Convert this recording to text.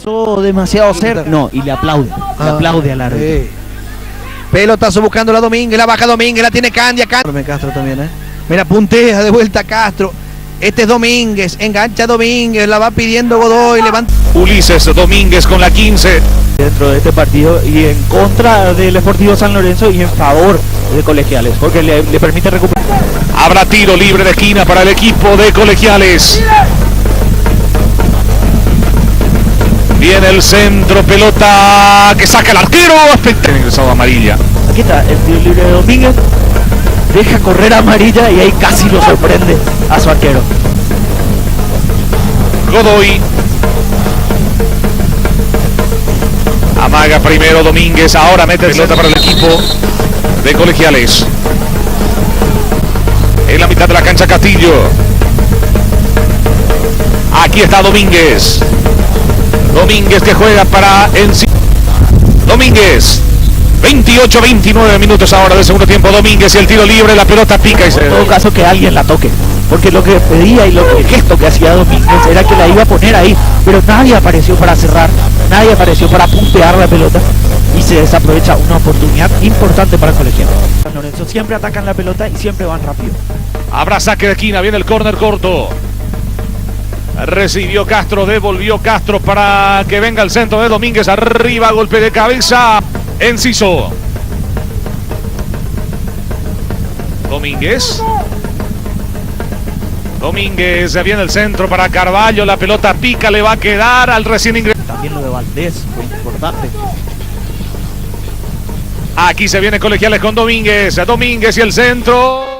pasó demasiado cerca. No, y le aplaude al árbitro. Pelotazo buscando la Domínguez, la baja Domínguez, la tiene Candia. Castro también, Mira, puntea de vuelta Castro. Este es Domínguez, engancha Domínguez, la va pidiendo Godoy, levanta. Ulises Domínguez con la 15. Dentro de este partido y en contra del Sportivo San Lorenzo y en favor de Colegiales, porque le permite recuperar. Habrá tiro libre de esquina para el equipo de Colegiales. Viene el centro, pelota que saca el arquero. Ingresado amarilla. Aquí está el tiro libre de Domínguez. Deja correr amarilla y ahí casi lo sorprende a su arquero. Godoy. Amaga primero Domínguez, ahora mete pelota para el equipo de Colegiales. En la mitad de la cancha Castillo. Aquí está Domínguez. Domínguez que juega para Domínguez. 28-29 minutos ahora del segundo tiempo. Domínguez y el tiro libre, la pelota pica y se... En todo caso que alguien la toque, porque lo que pedía y el gesto que hacía Domínguez era que la iba a poner ahí, pero nadie apareció para cerrar, nadie apareció para puntear la pelota y se desaprovecha una oportunidad importante para el Colegial. San Lorenzo siempre atacan la pelota y siempre van rápido. Habrá saque de esquina, viene el córner corto. Recibió Castro, devolvió Castro para que venga el centro de Domínguez. Arriba, golpe de cabeza. Enciso. Domínguez. Domínguez, viene el centro para Carvalho. La pelota pica, le va a quedar al recién ingresado. También lo de Valdés fue importante. Aquí se viene Colegiales con Domínguez. Domínguez y el centro.